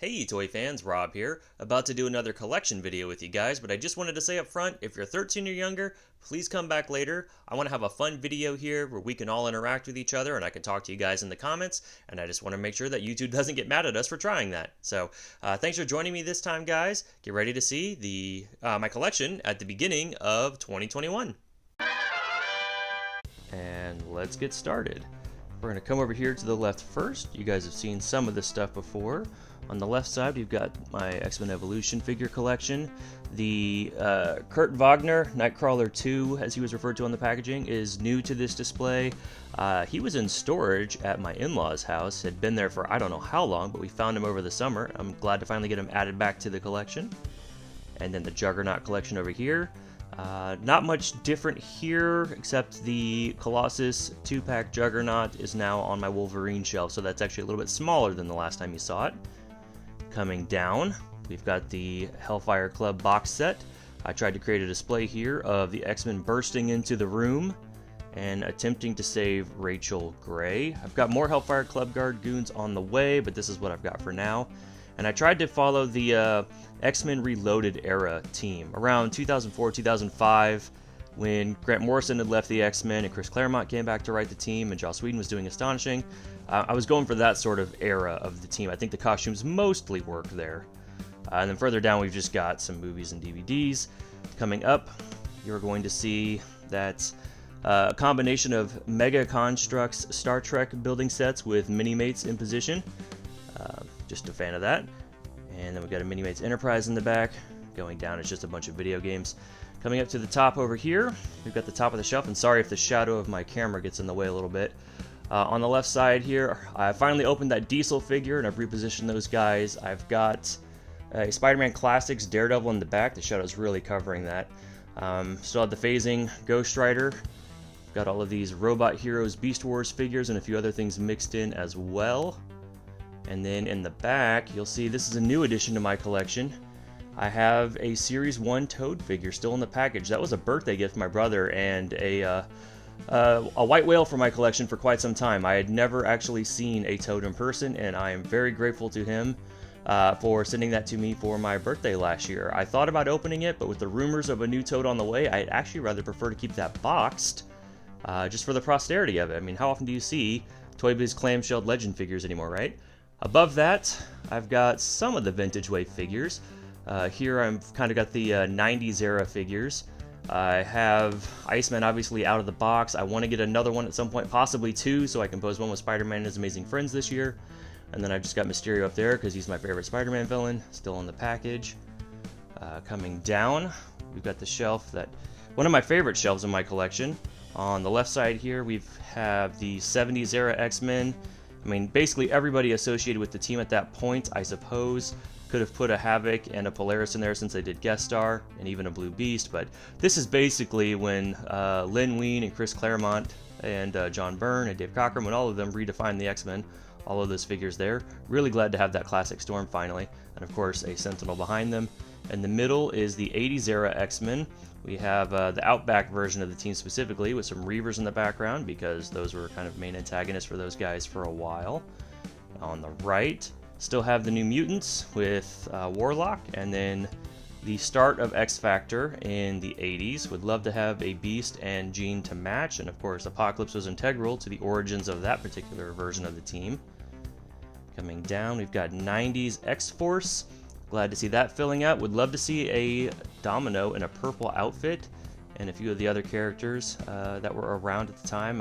Hey Toy fans, Rob here, about to do another collection video with you guys, but I just wanted to say up front, if you're 13 or younger, please come back later. I want to have a fun video here where we can all interact with each other and I can talk to you guys in the comments, and I just want to make sure that YouTube doesn't get mad at us for trying that. So, thanks for joining me this time, guys. Get ready to see my collection at the beginning of 2021. And let's get started. We're going to come over here to the left first. You guys have seen some of this stuff before. On the left side, we've got my X-Men Evolution figure collection. The Kurt Wagner Nightcrawler 2, as he was referred to on the packaging, is new to this display. He was in storage at my in-laws' house, had been there for I don't know how long, but we found him over the summer. I'm glad to finally get him added back to the collection. And then the Juggernaut collection over here. Not much different here, except the Colossus 2-pack Juggernaut is now on my Wolverine shelf, so that's actually a little bit smaller than the last time you saw it. Coming down, we've got the Hellfire Club box set. I tried to create a display here of the X-Men bursting into the room and attempting to save Rachel Gray. I've got more Hellfire Club Guard goons on the way, but this is what I've got for now. And I tried to follow the X-Men Reloaded era team around 2004-2005 when Grant Morrison had left the X-Men and Chris Claremont came back to write the team and Joss Whedon was doing Astonishing. I was going for that sort of era of the team. I think the costumes mostly work there. And then further down, we've just got some movies and DVDs. Coming up, you're going to see that a combination of Mega Construx Star Trek building sets with Mini-Mates in position. Just a fan of that. And then we've got a Mini-Mates Enterprise in the back. Going down, it's just a bunch of video games. Coming up to the top over here, we've got the top of the shelf, and sorry if the shadow of my camera gets in the way a little bit. On the left side here, I finally opened that Diesel figure, and I've repositioned those guys. I've got a Spider-Man Classics Daredevil in the back. The shadow's really covering that. Still have the Phasing Ghost Rider. Got all of these Robot Heroes Beast Wars figures and a few other things mixed in as well. And then in the back, you'll see this is a new addition to my collection. I have a Series 1 Toad figure still in the package. That was a birthday gift from my brother and a white whale for my collection for quite some time. I had never actually seen a Toad in person, and I am very grateful to him for sending that to me for my birthday last year. I thought about opening it, but with the rumors of a new Toad on the way, I'd actually rather prefer to keep that boxed just for the posterity of it. I mean, how often do you see Toy Biz clamshelled legend figures anymore, right? Above that, I've got some of the Vintage Wave figures. Here I've kind of got the 90s era figures. I have Iceman obviously out of the box. I want to get another one at some point, possibly two, so I can pose one with Spider-Man and his Amazing Friends this year. And then I just got Mysterio up there because he's my favorite Spider-Man villain, still in the package. Coming down, we've got the shelf that, one of my favorite shelves in my collection. On the left side here, we have the 70s era X-Men. I mean, basically everybody associated with the team at that point, I suppose, could have put a Havoc and a Polaris in there since they did guest star, and even a Blue Beast, but this is basically when Len Wein and Chris Claremont and John Byrne and Dave Cockrum, when all of them redefined the X-Men, all of those figures there. Really glad to have that classic Storm finally, and of course a Sentinel behind them. In the middle is the 80s era X-Men. We have the Outback version of the team specifically with some Reavers in the background because those were kind of main antagonists for those guys for a while. On the right, still have the New Mutants with Warlock, and then the start of X-Factor in the 80s. Would love to have a Beast and Jean to match, and of course Apocalypse was integral to the origins of that particular version of the team. Coming down, we've got 90s X-Force. Glad to see that filling out. Would love to see a Domino in a purple outfit, and a few of the other characters that were around at the time.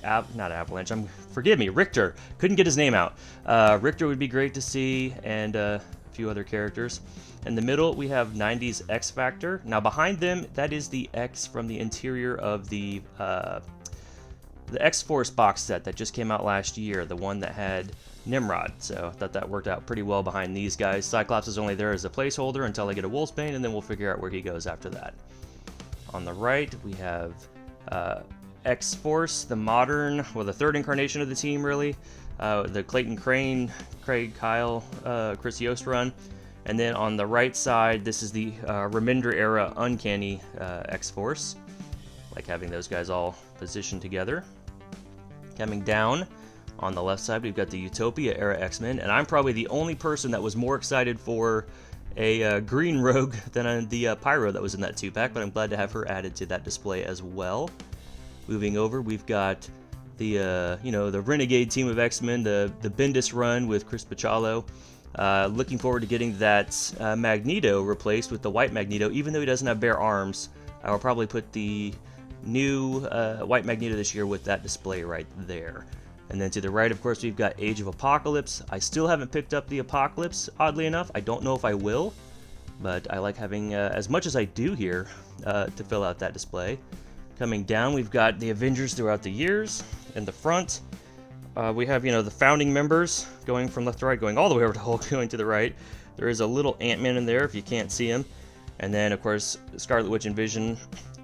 Not Avalanche, forgive me, Richter. Couldn't get his name out. Richter would be great to see, and a few other characters. In the middle, we have 90s X-Factor. Now behind them, that is the X from the interior of the X-Force box set that just came out last year, the one that had Nimrod. So I thought that worked out pretty well behind these guys. Cyclops is only there as a placeholder until I get a Wolfsbane, and then we'll figure out where he goes after that. On the right, we have X-Force, the modern, well, the third incarnation of the team, really. The Clayton Crane, Craig Kyle, Chris Yost run. And then on the right side, this is the Remender era Uncanny X-Force. Like having those guys all positioned together. Coming down, On the left side, we've got the Utopia era X-Men, and I'm probably the only person that was more excited for a green Rogue than the Pyro that was in that 2-pack, but I'm glad to have her added to that display as well. Moving over, we've got the the Renegade team of X-Men, the Bendis run with Chris Bachalo. Looking forward to getting that Magneto replaced with the white Magneto. Even though he doesn't have bare arms, I will probably put the new white Magneto this year with that display right there. And then to the right, of course, we've got Age of Apocalypse. I still haven't picked up the Apocalypse, oddly enough. I don't know if I will, but I like having as much as I do here to fill out that display. Coming down, we've got the Avengers throughout the years. In the front, we have, the founding members going from left to right, going all the way over to Hulk, going to the right. There is a little Ant-Man in there if you can't see him. And then, of course, Scarlet Witch and Vision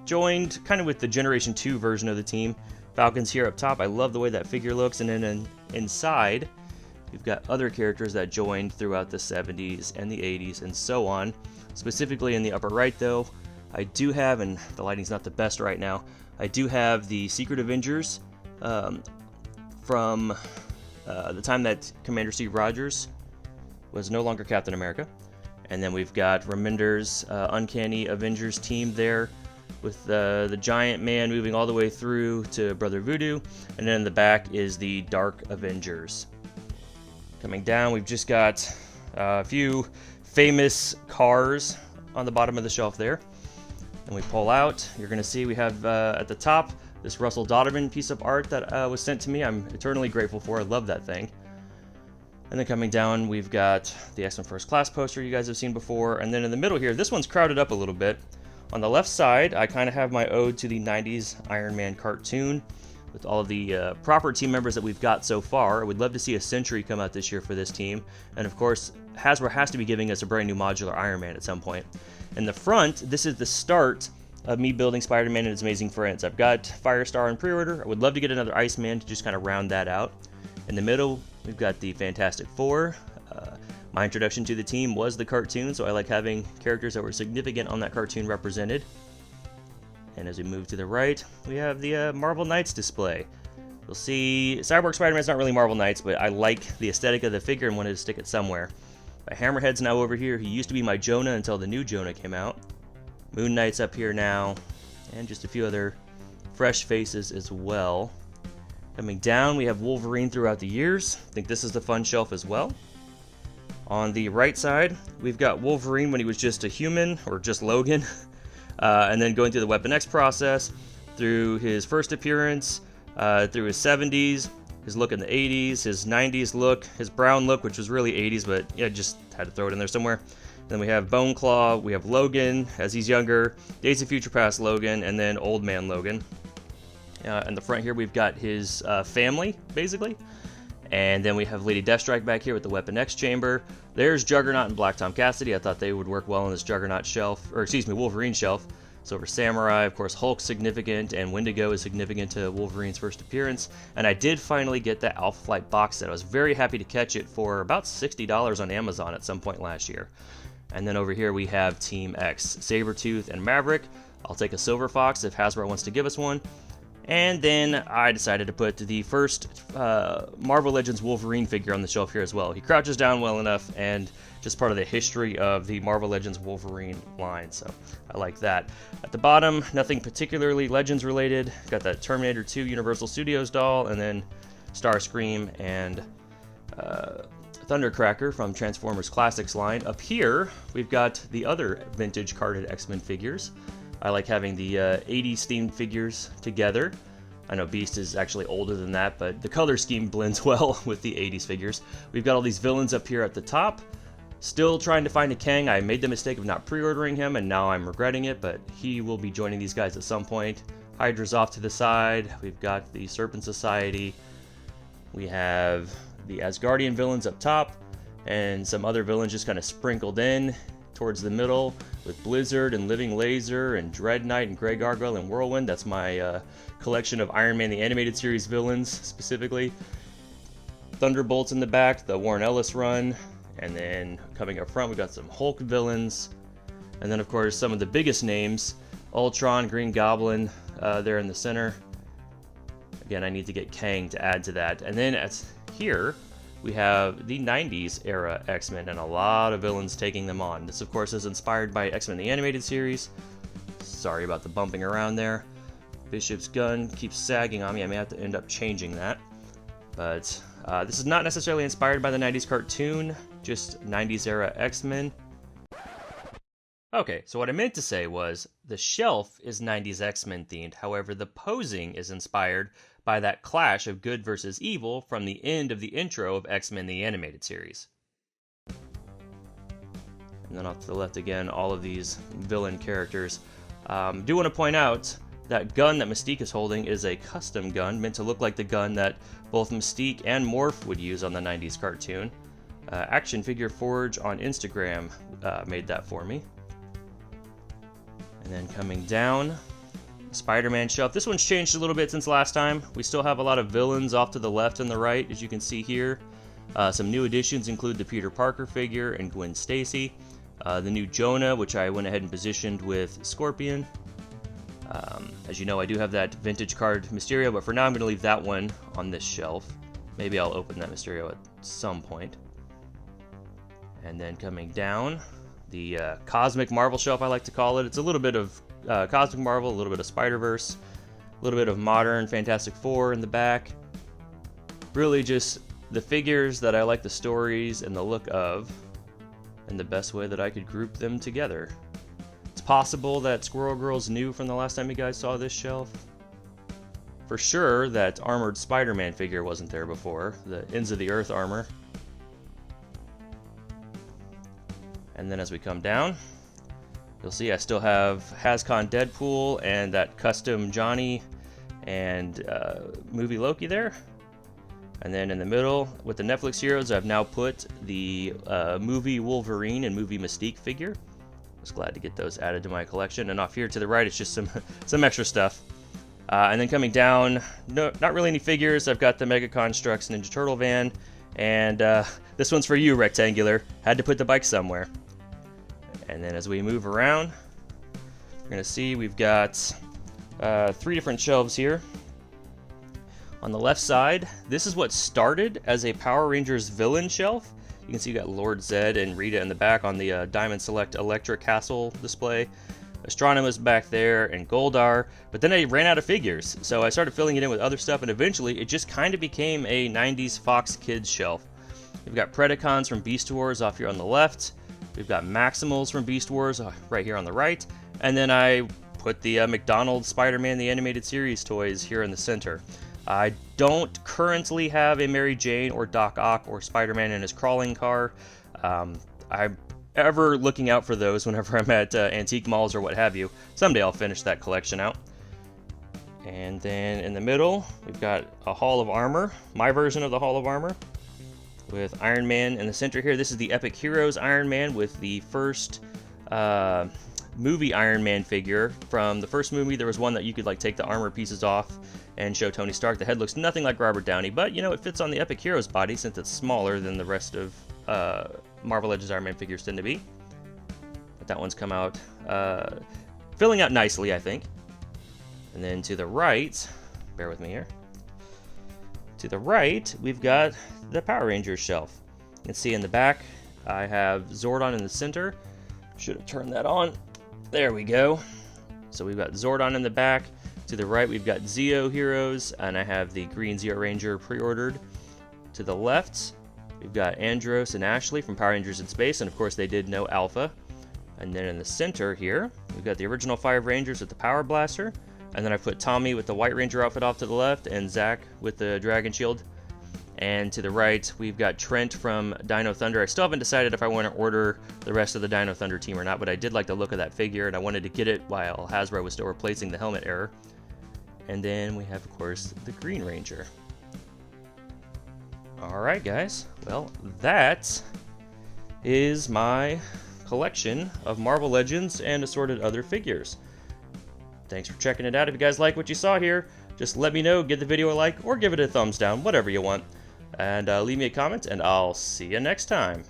joined kind of with the Generation 2 version of the team. Falcon's here up top. I love the way that figure looks. And then inside, we've got other characters that joined throughout the 70s and the 80s and so on. Specifically in the upper right, though, I do have, and the lighting's not the best right now, I do have the Secret Avengers from the time that Commander Steve Rogers was no longer Captain America. And then we've got Remender's Uncanny Avengers team there with the Giant Man moving all the way through to Brother Voodoo. And then in the back is the Dark Avengers. Coming down, we've just got a few famous cars on the bottom of the shelf there. And we pull out, you're going to see we have at the top this Russell Dodderman piece of art that was sent to me. I'm eternally grateful for. I love that thing. And then coming down, we've got the X-Men First Class poster you guys have seen before. And then in the middle here, this one's crowded up a little bit. On the left side, I kind of have my ode to the 90s Iron Man cartoon with all of the proper team members that we've got so far. I would love to see a Century come out this year for this team. And of course, Hasbro has to be giving us a brand new modular Iron Man at some point. In the front, this is the start of me building Spider-Man and his amazing friends. I've got Firestar in pre-order. I would love to get another Iceman to just kind of round that out. In the middle, we've got the Fantastic Four. My introduction to the team was the cartoon, so I like having characters that were significant on that cartoon represented. And as we move to the right, we have the Marvel Knights display. You'll see Cyborg Spider-Man's not really Marvel Knights, but I like the aesthetic of the figure and wanted to stick it somewhere. My Hammerhead's now over here. He used to be my Jonah until the new Jonah came out. Moon Knight's up here now, and just a few other fresh faces as well. Coming down, we have Wolverine throughout the years. I think this is the fun shelf as well. On the right side, we've got Wolverine when he was just a human, or just Logan, and then going through the Weapon X process, through his first appearance, through his 70s, his look in the 80s, his 90s look, his brown look, which was really 80s, but yeah, just had to throw it in there somewhere. Then we have Bone Claw, we have Logan as he's younger, Days of Future Past Logan, and then Old Man Logan. In the front here, we've got his family, basically. And then we have Lady Deathstrike back here with the Weapon X chamber. There's Juggernaut and Black Tom Cassidy. I thought they would work well on this Juggernaut shelf, or excuse me, Wolverine shelf. Silver Samurai, of course, Hulk's significant, and Wendigo is significant to Wolverine's first appearance. And I did finally get the Alpha Flight box set. I was very happy to catch it for about $60 on Amazon at some point last year. And then over here we have Team X, Sabretooth and Maverick. I'll take a Silver Fox if Hasbro wants to give us one. And then I decided to put the first Marvel Legends Wolverine figure on the shelf here as well. He crouches down well enough, and just part of the history of the Marvel Legends Wolverine line, so I like that. At the bottom, nothing particularly Legends related. Got that Terminator 2 Universal Studios doll, and then Starscream and Thundercracker from Transformers Classics line. Up here, we've got the other vintage carded X-Men figures. I like having the 80s themed figures together. I know Beast is actually older than that, but the color scheme blends well with the 80s figures. We've got all these villains up here at the top. Still trying to find a Kang. I made the mistake of not pre-ordering him, and now I'm regretting it, but he will be joining these guys at some point. Hydra's off to the side. We've got the Serpent Society. We have the Asgardian villains up top, and some other villains just kind of sprinkled in towards the middle with Blizzard and Living Laser and Dread Knight and Grey Gargoyle and Whirlwind. That's my collection of Iron Man the Animated Series villains specifically. Thunderbolts in the back, the Warren Ellis run. And then coming up front, we've got some Hulk villains. And then, of course, some of the biggest names. Ultron, Green Goblin there in the center. Again, I need to get Kang to add to that. And then here, we have the 90s era X-Men and a lot of villains taking them on. This, of course, is inspired by X-Men the Animated Series. Sorry about the bumping around there. Bishop's gun keeps sagging on me. I may have to end up changing that. But this is not necessarily inspired by the 90s cartoon, just 90s era X-Men. Okay, so what I meant to say was the shelf is 90s X-Men themed. However, the posing is inspired by that clash of good versus evil from the end of the intro of X-Men the Animated Series. And then off to the left again, all of these villain characters. Do want to point out that gun that Mystique is holding is a custom gun meant to look like the gun that both Mystique and Morph would use on the 90s cartoon. Action Figure Forge on Instagram made that for me. And then coming down, Spider-Man shelf. This one's changed a little bit since last time. We still have a lot of villains off to the left and the right, as you can see here. Some new additions include the Peter Parker figure and Gwen Stacy. The new Jonah, which I went ahead and positioned with Scorpion. As you know, I do have that vintage card Mysterio, but for now I'm going to leave that one on this shelf. Maybe I'll open that Mysterio at some point. And then coming down, the Cosmic Marvel shelf, I like to call it. It's a little bit of Cosmic Marvel, a little bit of Spider-Verse, a little bit of modern Fantastic Four in the back. Really just the figures that I like the stories and the look of, and the best way that I could group them together. It's possible that Squirrel Girl's new from the last time you guys saw this shelf. For sure, that armored Spider-Man figure wasn't there before, the Ends of the Earth armor. And then as we come down, you'll see I still have Hascon Deadpool and that custom Johnny and movie Loki there. And then in the middle, with the Netflix heroes, I've now put the movie Wolverine and movie Mystique figure. I was glad to get those added to my collection. And off here to the right, it's just some extra stuff. And then coming down, no, not really any figures. I've got the Mega Construx Ninja Turtle van. And this one's for you, Rectangular. Had to put the bike somewhere. And then as we move around, we're going to see we've got 3 different shelves here. On the left side, this is what started as a Power Rangers villain shelf. You can see you got Lord Zed and Rita in the back on the Diamond Select Electra Castle display. Astronomus back there and Goldar. But then I ran out of figures, so I started filling it in with other stuff, and eventually it just kind of became a 90s Fox Kids shelf. We've got Predacons from Beast Wars off here on the left. We've got Maximals from Beast Wars right here on the right. And then I put the McDonald's Spider-Man the Animated Series toys here in the center. I don't currently have a Mary Jane or Doc Ock or Spider-Man in his crawling car. I'm ever looking out for those whenever I'm at antique malls or what have you. Someday I'll finish that collection out. And then in the middle, we've got a Hall of Armor, my version of the Hall of Armor, with Iron Man in the center here. This is the Epic Heroes Iron Man with the first movie Iron Man figure. From the first movie, there was one that you could like take the armor pieces off and show Tony Stark. The head looks nothing like Robert Downey, but you know, it fits on the Epic Heroes body since it's smaller than the rest of Marvel Legends Iron Man figures tend to be. But that one's come out filling out nicely, I think. And then to the right, bear with me here. To the right, we've got the Power Rangers shelf. You can see in the back, I have Zordon in the center. Should have turned that on. There we go. So we've got Zordon in the back. To the right, we've got Zeo heroes, and I have the Green Zeo Ranger pre-ordered. To the left, we've got Andros and Ashley from Power Rangers in Space, and of course they did no Alpha. And then in the center here, we've got the original 5 Rangers with the Power Blaster, and then I put Tommy with the White Ranger outfit off to the left, and Zach with the Dragon Shield. And to the right, we've got Trent from Dino Thunder. I still haven't decided if I want to order the rest of the Dino Thunder team or not, but I did like the look of that figure, and I wanted to get it while Hasbro was still replacing the helmet error. And then we have, of course, the Green Ranger. Alright, guys. Well, that is my collection of Marvel Legends and assorted other figures. Thanks for checking it out. If you guys like what you saw here, just let me know, give the video a like, or give it a thumbs down, whatever you want. And leave me a comment, and I'll see you next time.